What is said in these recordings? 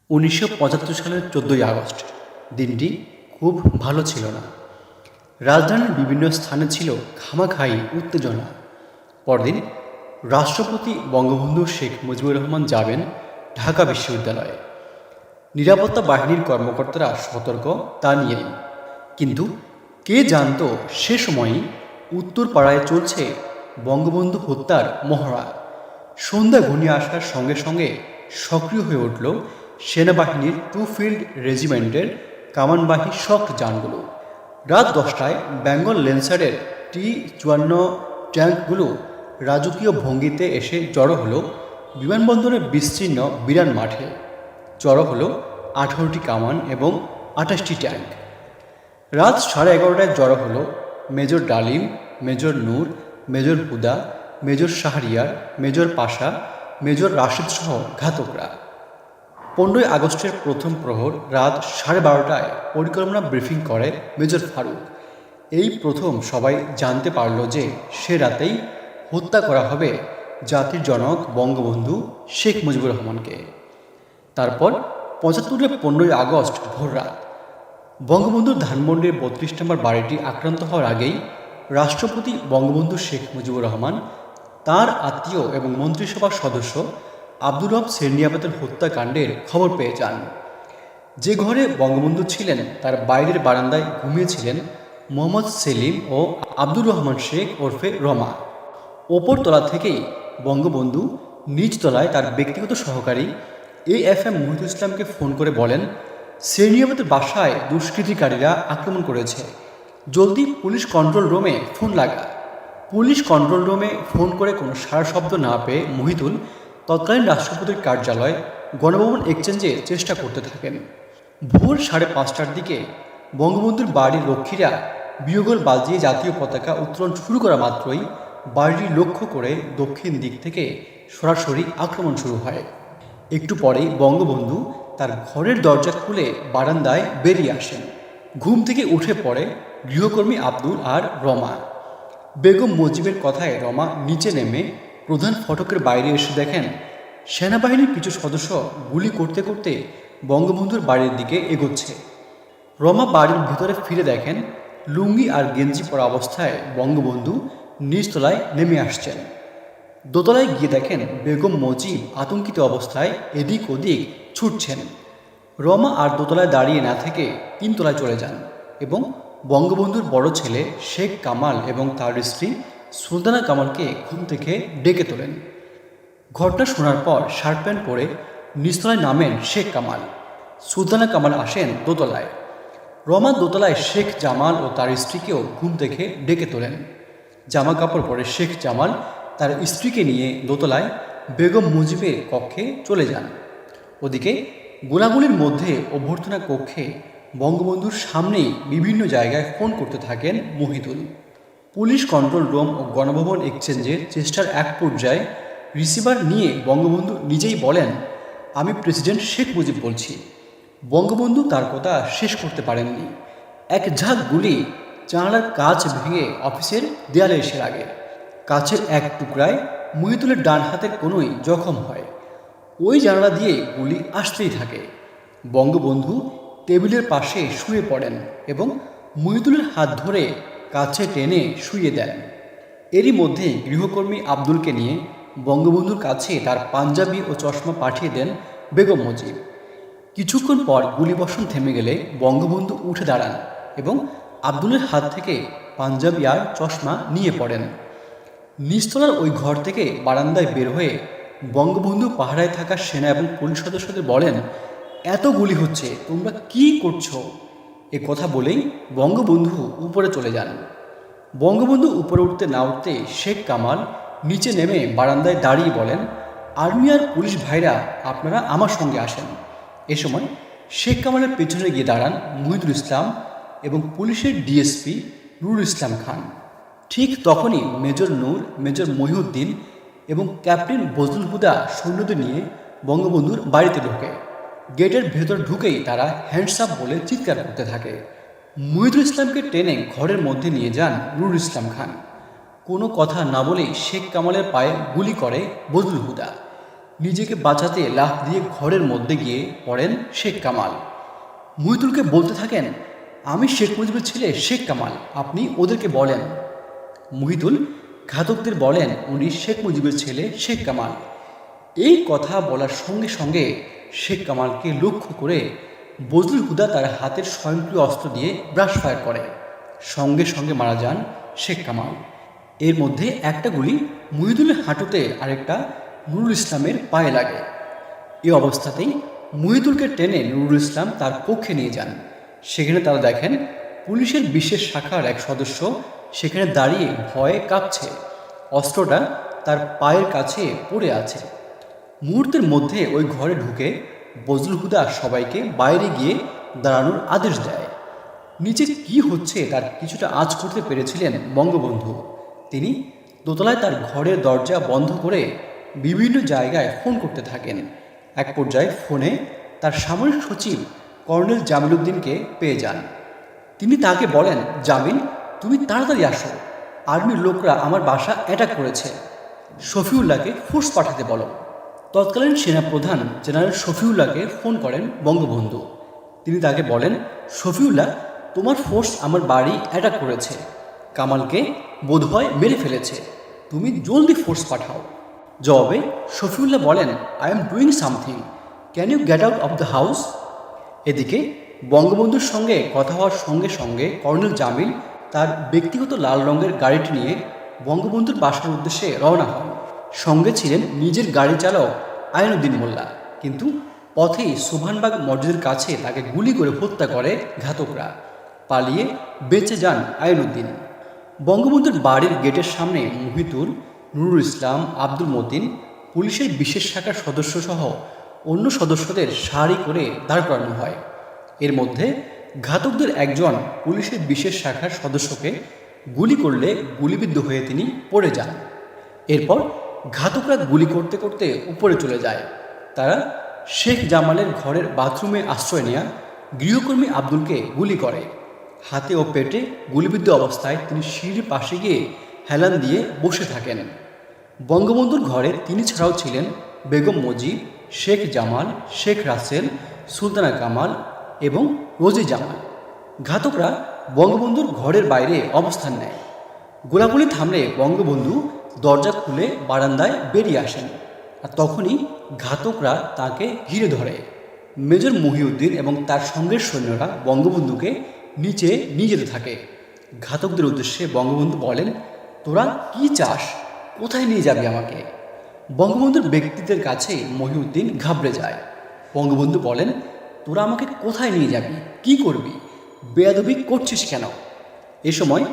১৯৭৫ সালের ১৪ই আগস্ট দিনটি খুব ভালো ছিল না। রাজধানীর বিভিন্ন স্থানে ছিল খামাখাই উত্তেজনা। পরদিন রাষ্ট্রপতি বঙ্গবন্ধু শেখ মুজিবুর রহমান যাবেন ঢাকা বিশ্ববিদ্যালয়ে। নিরাপত্তা বাহিনীর কর্মকর্তারা সতর্ক তা নিয়েই, কিন্তু কে জানত সে সময়ই উত্তরপাড়ায় চলছে বঙ্গবন্ধু হত্যার মহড়া। সন্ধ্যা ঘনিয়ে আসার সঙ্গে সঙ্গে সক্রিয় হয়ে উঠল সেনাবাহিনীর টু ফিল্ড রেজিমেন্টের কামানবাহী শক্ত যানগুলো। রাত ১০টায় বেঙ্গল ল্যান্সারের T-৫৪ ট্যাঙ্কগুলো রাজকীয় ভঙ্গিতে এসে জড়ো হলো বিমানবন্দরের বিস্তীর্ণ বিরান মাঠে। জড়ো হলো ১৮টি কামান এবং ২৮টি ট্যাঙ্ক। রাত 11:30টায় জড়ো হলো মেজর ডালিম, মেজর নূর, মেজর হুদা, মেজর শাহরিয়ার, মেজর পাশা, মেজর রাশেদ সহ ঘাতকরা। ১৫ই আগস্টের প্রথম প্রহর রাত 12:30টায় পরিকল্পনা ব্রিফিং করে মেজর ফারুক। এই প্রথম সবাই জানতে পারল যে সে রাতেই হত্যা করা হবে জাতির জনক বঙ্গবন্ধু শেখ মুজিবুর রহমানকে। তারপর ৭৫-এর ১৫ই আগস্ট ভোররাত বঙ্গবন্ধুর ধানমন্ডির ৩২ নম্বর বাড়িটি আক্রান্ত হওয়ার আগেই রাষ্ট্রপতি বঙ্গবন্ধু শেখ মুজিবুর রহমান তার আত্মীয় এবং মন্ত্রিসভার সদস্য আব্দুর রব সেরনিয়াবাতের হত্যাকাণ্ডের খবর পেয়ে যান। যে ঘরে বঙ্গবন্ধু ছিলেন তার বাইরের বারান্দায় ঘুমিয়েছিলেন মোহাম্মদ সেলিম ও আব্দুর রহমান শেখ ওরফে রমা। ওপর তলা থেকেই বঙ্গবন্ধু নিচ তলায় তার ব্যক্তিগত সহকারী AFM মহিদুল ইসলামকে ফোন করে বলেন, সেরনিয়াবাতের বাসায় দুষ্কৃতিকারীরা আক্রমণ করেছে, জলদি পুলিশ কন্ট্রোল রুমে ফোন লাগা। পুলিশ কন্ট্রোল রুমে ফোন করে কোনো সাড়া শব্দ না পেয়ে মহিদুল তৎকালীন রাষ্ট্রপতির কার্যালয় গণভবন এক্সচেঞ্জে চেষ্টা করতে থাকেন। ভোর 5:30টার দিকে বঙ্গবন্ধুর বাড়ির রক্ষীরা বিয়োগল বাজিয়ে জাতীয় পতাকা উত্তোলন শুরু করা মাত্রই বাড়িটি লক্ষ্য করে দক্ষিণ দিক থেকে সরাসরি আক্রমণ শুরু হয়। একটু পরেই বঙ্গবন্ধু তার ঘরের দরজা খুলে বারান্দায় বেরিয়ে আসেন। ঘুম থেকে উঠে পড়ে গৃহকর্মী আব্দুল আর রমা। বেগম মুজিবের কথায় রমা নিচে নেমে প্রধান ফটকের বাইরে এসে দেখেন সেনাবাহিনীর কিছু সদস্য গুলি করতে করতে বঙ্গবন্ধুর বাড়ির দিকে এগোচ্ছে। রমা বাড়ির ভিতরে ফিরে দেখেন লুঙ্গি আর গেঞ্জি পরা অবস্থায় বঙ্গবন্ধু নিচতলায় নেমে আসছেন। দোতলায় গিয়ে দেখেন বেগম মুজিব আতঙ্কিত অবস্থায় এদিক ওদিক ছুটছেন। রমা আর দোতলায় দাঁড়িয়ে না থেকে 3তলায় চলে যান এবং বঙ্গবন্ধুর বড় ছেলে শেখ কামাল এবং তার স্ত্রী সুলতানা কামালকে ঘুম থেকে ডেকে তোলেন। ঘটনা শোনার পর শার্ট প্যান্ট পরে নিচতলায় নামেন শেখ কামাল। সুলতানা কামাল আসেন দোতলায়। রমা দোতলায় শেখ জামাল ও তার স্ত্রীকেও ঘুম থেকে ডেকে তোলেন। জামা কাপড় পরে শেখ জামাল তার স্ত্রীকে নিয়ে দোতলায় বেগম মুজিবের কক্ষে চলে যান। ওদিকে গোলাগুলির মধ্যে অভ্যর্থনা কক্ষে বঙ্গবন্ধুর সামনেই বিভিন্ন জায়গায় ফোন করতে থাকেন মহিদুল। পুলিশ কন্ট্রোল রুম ও গণভবন এক্সচেঞ্জের চেষ্টার এক পর্যায়ে রিসিভার নিয়ে বঙ্গবন্ধু নিজেই বলেন, আমি প্রেসিডেন্ট শেখ মুজিব বলছি। বঙ্গবন্ধু তার কথা শেষ করতে পারেননি। এক ঝাঁক গুলি জানালার কাঁচ ভেঙে অফিসের দেয়ালে এসে লাগে। কাছের এক টুকরায় মহিদুলের ডান হাতের কোনোই জখম হয়। ওই জানালা দিয়ে গুলি আসতেই থাকে। বঙ্গবন্ধু টেবিলের পাশে শুয়ে পড়েন এবং মহিদুলের হাত ধরে কাছে টেনে শুইয়ে দেন। এরই মধ্যে গৃহকর্মী আব্দুলকে নিয়ে বঙ্গবন্ধুর কাছে তার পাঞ্জাবি ও চশমা পাঠিয়ে দেন বেগম মুজিব। কিছুক্ষণ পর গুলিবর্ষণ থেমে গেলে বঙ্গবন্ধু উঠে দাঁড়ান এবং আব্দুলের হাত থেকে পাঞ্জাবি আর চশমা নিয়ে পড়েন। নিচতলার ওই ঘর থেকে বারান্দায় বের হয়ে বঙ্গবন্ধু পাহারায় থাকা সেনা এবং পুলিশ সদস্যদের বলেন, এত গুলি হচ্ছে, তোমরা কি করছো? এ কথা বলেই বঙ্গবন্ধু উপরে চলে যান। বঙ্গবন্ধু উপরে উঠতে না উঠতে শেখ কামাল নিচে নেমে বারান্দায় দাঁড়িয়ে বলেন, আর্মি আর পুলিশ ভাইরা আপনারা আমার সঙ্গে আসেন। এ সময় শেখ কামালের পেছনে গিয়ে দাঁড়ান মহিদুল ইসলাম এবং পুলিশের ডিএসপি নুরুল ইসলাম খান। ঠিক তখনই মেজর নূর, মেজর মহিউদ্দিন এবং ক্যাপ্টেন বজলুল হুদা সৈন্যদের নিয়ে বঙ্গবন্ধুর বাড়িতে ঢোকে। গেটের ভেতর ঢুকেই তারা হ্যান্ডস আপ বলে চিৎকার করতে থাকে। মহিদুল ইসলামকে টেনে ঘরের মধ্যে নিয়ে যান নুরুল ইসলাম খান। কোনো কথা না বলেই শেখ কামালের পায়ে গুলি করে বজলুল হুদা। নিজেকে বাঁচাতে লাফ দিয়ে ঘরের মধ্যে গিয়ে পড়েন শেখ কামাল। মহিতুলকে বলতে থাকেন, আমি শেখ মুজিবের ছেলে শেখ কামাল, আপনি ওদেরকে বলেন। মহিতুল ঘাতকদের বলেন উনি শেখ মুজিবের ছেলে শেখ কামাল। এই কথা বলার সঙ্গে সঙ্গে শেখ কামালকে লক্ষ্য করে বজলুল হুদা তার হাতের স্বয়ংক্রিয় অস্ত্র দিয়ে ব্রাশ ফায়ার করে। সঙ্গে সঙ্গে মারা যান শেখ কামাল। এর মধ্যে একটা গুলি মহিদুলের হাঁটুতে, আরেকটা নুরুল ইসলামের পায়ে লাগে। এই অবস্থাতেই মহিদুলকে টেনে নুরুল ইসলাম তার কক্ষে নিয়ে যান। সেখানে তারা দেখেন পুলিশের বিশেষ শাখার এক সদস্য সেখানে দাঁড়িয়ে ভয়ে কাঁপছে, অস্ত্রটা তার পায়ের কাছে পড়ে আছে। মুহূর্তের মধ্যে ওই ঘরে ঢুকে বজলুল হুদা সবাইকে বাইরে গিয়ে দাঁড়ানোর আদেশ দেয়। নিচে কি হচ্ছে তার কিছুটা আঁচ করতে পেরেছিলেন বঙ্গবন্ধু। তিনি দোতলায় তার ঘরের দরজা বন্ধ করে বিভিন্ন জায়গায় ফোন করতে থাকেন। এক পর্যায়ে ফোনে তার সামরিক সচিব কর্নেল জামিল উদ্দিনকে পেয়ে যান। তিনি তাকে বলেন, জামিল, তুমি তাড়াতাড়ি আসো, আর্মির লোকরা আমার বাসা অ্যাটাক করেছে, শফিউল্লাহকে ফোর্স পাঠাতে বলো। তৎকালীন সেনাপ্রধান জেনারেল শফিউল্লাহকে ফোন করেন বঙ্গবন্ধু। তিনি তাকে বলেন, শফিউল্লাহ, তোমার ফোর্স আমার বাড়ি অ্যাটাক করেছে, কামালকে বোধহয় মেরে ফেলেছে, তুমি জলদি ফোর্স পাঠাও। জবাবে শফিউল্লাহ বলেন, I am doing something, can you get out of the house. এদিকে বঙ্গবন্ধুর সঙ্গে কথা হওয়ার সঙ্গে সঙ্গে কর্নেল জামিল তার ব্যক্তিগত লাল রঙের গাড়িটি নিয়ে বঙ্গবন্ধুর বাসার উদ্দেশ্যে রওনা হন। সঙ্গে ছিলেন নিজের গাড়ি চালক আইনউদ্দিন মোল্লা। কিন্তু পথেই সোভানবাগ মসজিদের কাছে তাকে গুলি করে হত্যা করে ঘাতকরা। পালিয়ে বেঁচে যান আইনউদ্দিন। বঙ্গবন্ধুর বাড়ির গেটের সামনে মুহিতুল, নুরুল ইসলাম, আব্দুল মতিন, পুলিশের বিশেষ শাখার সদস্যসহ অন্য সদস্যদের সারি করে দাঁড় করানো হয়। এর মধ্যে ঘাতকদের একজন পুলিশের বিশেষ শাখার সদস্যকে গুলি করলে গুলিবিদ্ধ হয়ে তিনি পড়ে যান। এরপর ঘাতকরা গুলি করতে করতে উপরে চলে যায়। তারা শেখ জামালের ঘরের বাথরুমে আশ্রয় নেয়া গৃহকর্মী আব্দুলকে গুলি করে। হাতে ও পেটে গুলিবিদ্ধ অবস্থায় তিনি সিঁড়ির পাশে গিয়ে হেলান দিয়ে বসে থাকেন। বঙ্গবন্ধুর ঘরে তিনি ছাড়াও ছিলেন বেগম মুজিব, শেখ জামাল, শেখ রাসেল, সুলতানা কামাল এবং রোজি জামাল। ঘাতকরা বঙ্গবন্ধুর ঘরের বাইরে অবস্থান নেয়। গোলাগুলি থামলে বঙ্গবন্ধু দরজা খুলে বারান্দায় বেরিয়ে আসেন, আর তখনই ঘাতকরা তাকে ঘিরে ধরে। মেজর মহিউদ্দিন এবং তার সঙ্গের সৈন্যরা বঙ্গবন্ধুকে নিচে নিয়ে যেতে থাকে। ঘাতকদের উদ্দেশ্যে বঙ্গবন্ধু বলেন, তোরা কি চাস, কোথায় নিয়ে যাবি আমাকে? বঙ্গবন্ধুর ব্যক্তিত্বের কাছে মহিউদ্দিন ঘাবড়ে যায়। বঙ্গবন্ধু বলেন, তোরা আমাকে কোথায় নিয়ে যাবি, কি করবি, বেয়াদবি করছিস কেন? এ সময়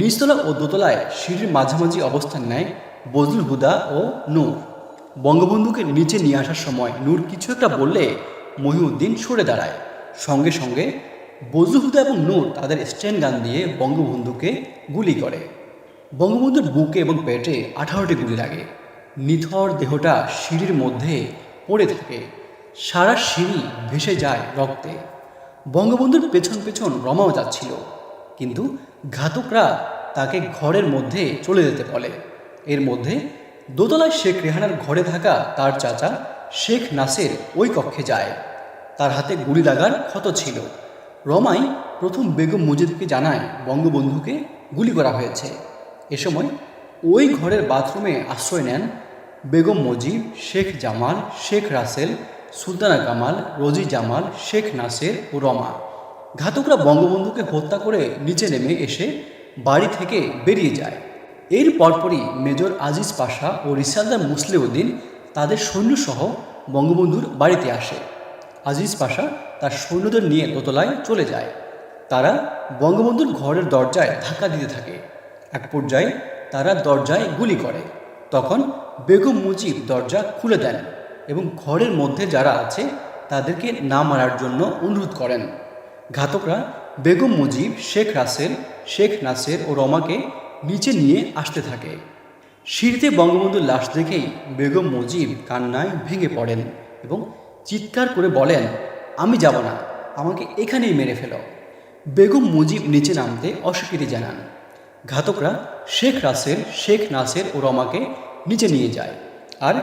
নিচতলা ও দোতলায় সিঁড়ির মাঝামাঝি অবস্থান নেয় বজলুল হুদা ও নূর। বঙ্গবন্ধুকে নিচে নিয়ে আসার সময় নূর কিছু একটা বললে মহিউদ্দিন সরে দাঁড়ায়। সঙ্গে সঙ্গে বজলুল হুদা এবং নূর তাদের স্ট্যান্ড গান দিয়ে বঙ্গবন্ধুকে গুলি করে। বঙ্গবন্ধুর বুকে এবং পেটে 18টি গুলি লাগে। নিথর দেহটা সিঁড়ির মধ্যে পড়ে থাকে। সারা সিঁড়ি ভেসে যায় রক্তে। বঙ্গবন্ধুর পেছন পেছন রমাও যাচ্ছিল, কিন্তু ঘাতকরা তাকে ঘরের মধ্যে চলে যেতে বলে। এর মধ্যে দোতলায় শেখ রেহানার ঘরে থাকা তার চাচা শেখ নাসের ওই কক্ষে যায়। তার হাতে গুলি লাগার ক্ষত ছিল। রমাই প্রথম বেগম মুজিবকে জানায় বঙ্গবন্ধুকে গুলি করা হয়েছে। এ সময় ওই ঘরের বাথরুমে আশ্রয় নেন বেগম মুজিব, শেখ জামাল, শেখ রাসেল, সুলতানা কামাল, রোজি জামাল, শেখ নাসের ও রমা। ঘাতকরা বঙ্গবন্ধুকে হত্যা করে নিচে নেমে এসে বাড়ি থেকে বেরিয়ে যায়। এর পরপরই মেজর আজিজ পাশা ও রিসালদার মুসলিউদ্দিন তাদের সৈন্যসহ বঙ্গবন্ধুর বাড়িতে আসে। আজিজ পাশা তার সৈন্যদের নিয়ে দোতলায় চলে যায়। তারা বঙ্গবন্ধুর ঘরের দরজায় ধাক্কা দিতে থাকে। এক পর্যায়ে তারা দরজায় গুলি করে। তখন বেগম মুজিব দরজা খুলে দেন এবং ঘরের মধ্যে যারা আছে তাদেরকে না মারার জন্য অনুরোধ করেন। ঘাতকরা বেগম মুজিব, শেখ রাসেল, শেখ নাসের ও রমাকে নিচে নিয়ে আসতে থাকে। সিঁড়িতে বঙ্গবন্ধুর লাশ দেখেই বেগম মুজিব কান্নায় ভেঙে পড়েন এবং চিৎকার করে বলেন, আমি যাব না, আমাকে এখানেই মেরে ফেলো। বেগম মুজিব নিচে নামতে অস্বীকৃতি জানান। ঘাতকরা শেখ রাসেল, শেখ নাসের ও রমাকে নিচে নিয়ে যায় আর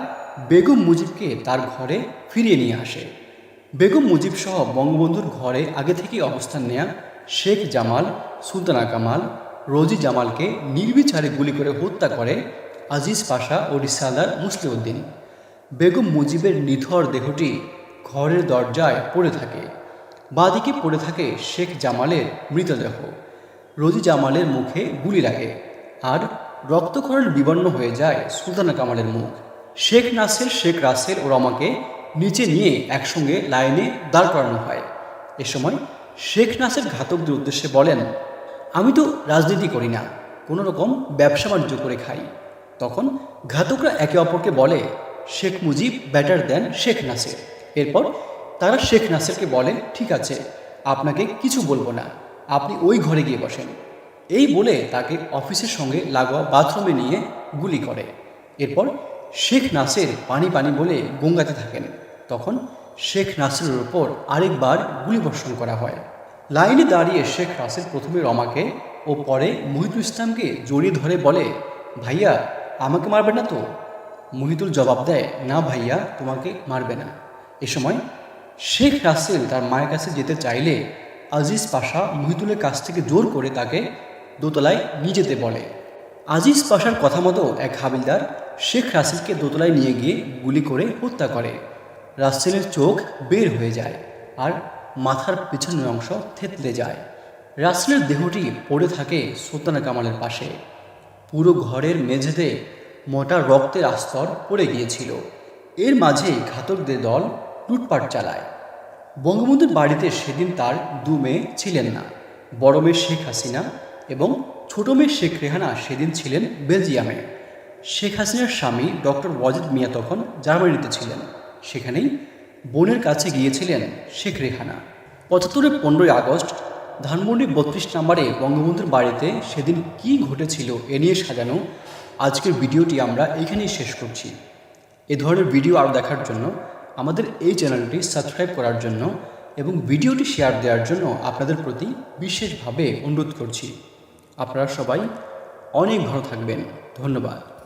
বেগম মুজিবকে তার ঘরে ফিরিয়ে নিয়ে আসে। বেগম মুজিব সহ বঙ্গবন্ধুর ঘরে আগে থেকেই অবস্থান নেয়া শেখ জামাল, সুলতানা কামাল, রোজি জামালকে নির্বিচারে গুলি করে হত্যা করে আজিজ পাশা ও রিসালদার মুসলিউদ্দিন। বেগম মুজিবের নিথর দেহটি ঘরের দরজায় পড়ে থাকে। বাঁদিকে পড়ে থাকে শেখ জামালের মৃতদেহ। রোজি জামালের মুখে গুলি লাগে, আর রক্তক্ষরণে বিবর্ণ হয়ে যায় সুলতানা কামালের মুখ। শেখ নাসের, শেখ রাসেল ও রমাকে নিচে নিয়ে একসঙ্গে লাইনে দাঁড় করানো হয়। এ সময় শেখ নাসের ঘাতকদের উদ্দেশ্যে বলেন, আমি তো রাজনীতি করি না, কোনো রকম ব্যবসা বাণিজ্য করে খাই। তখন ঘাতকরা একে অপরকে বলে, শেখ মুজিব বেটার দেন শেখ নাসের। এরপর তারা শেখ নাসেরকে বলে, ঠিক আছে, আপনাকে কিছু বলবো না, আপনি ওই ঘরে গিয়ে বসেন। এই বলে তাকে অফিসের সঙ্গে লাগোয়া বাথরুমে নিয়ে গুলি করে। এরপর শেখ নাসের পানি পানি বলে গঙ্গাতে থাকেন। তখন শেখ নাসেরের ওপর আরেকবার গুলিবর্ষণ করা হয়। লাইনে দাঁড়িয়ে শেখ রাসেল প্রথমে রমাকে ও পরে মহিতুল ইসলামকে জড়িয়ে ধরে বলে, ভাইয়া আমাকে মারবে না তো? মহিতুল জবাব দেয়, না ভাইয়া, তোমাকে মারবে না। এ সময় শেখ রাসেল তার মায়ের কাছে যেতে চাইলে আজিজ পাশা মহিতুলের কাছ থেকে জোর করে তাকে দোতলায় নিয়ে যেতে বলে। আজিজ পাশার কথা মতো এক হাবিলদার শেখ রাসেলকে দোতলায় নিয়ে গিয়ে গুলি করে হত্যা করে। রাসেলের চোখ বের হয়ে যায় আর মাথার পিছনের অংশ থেতলে যায়। রাসেলের দেহটি পড়ে থাকে সুলতানা কামালের পাশে। পুরো ঘরের মেঝেতে মোটা রক্তের আস্তর পড়ে গিয়েছিল। এর মাঝে ঘাতকদের দল লুটপাট চালায়। বঙ্গবন্ধুর বাড়িতে সেদিন তার দু মেয়ে ছিলেন না। বড় মেয়ে শেখ হাসিনা এবং ছোট মেয়ে শেখ রেহানা সেদিন ছিলেন বেলজিয়ামে। শেখ হাসিনার স্বামী ডক্টর ওয়াজিদ মিয়া তখন জার্মানিতে ছিলেন। সেখানেই বোনের কাছে গিয়েছিলেন শেখ রেহানা। ৭৫-এর ১৫ই আগস্ট ধানমন্ডি ৩২ নম্বরে বঙ্গবন্ধুর বাড়িতে সেদিন কী ঘটেছিল এ নিয়ে সাজানো আজকের ভিডিওটি আমরা এইখানেই শেষ করছি। এ ধরনের ভিডিও আরও দেখার জন্য আমাদের এই চ্যানেলটি সাবস্ক্রাইব করার জন্য এবং ভিডিওটি শেয়ার দেওয়ার জন্য আপনাদের প্রতি বিশেষভাবে অনুরোধ করছি। আপনারা সবাই অনেক ভালো থাকবেন। ধন্যবাদ।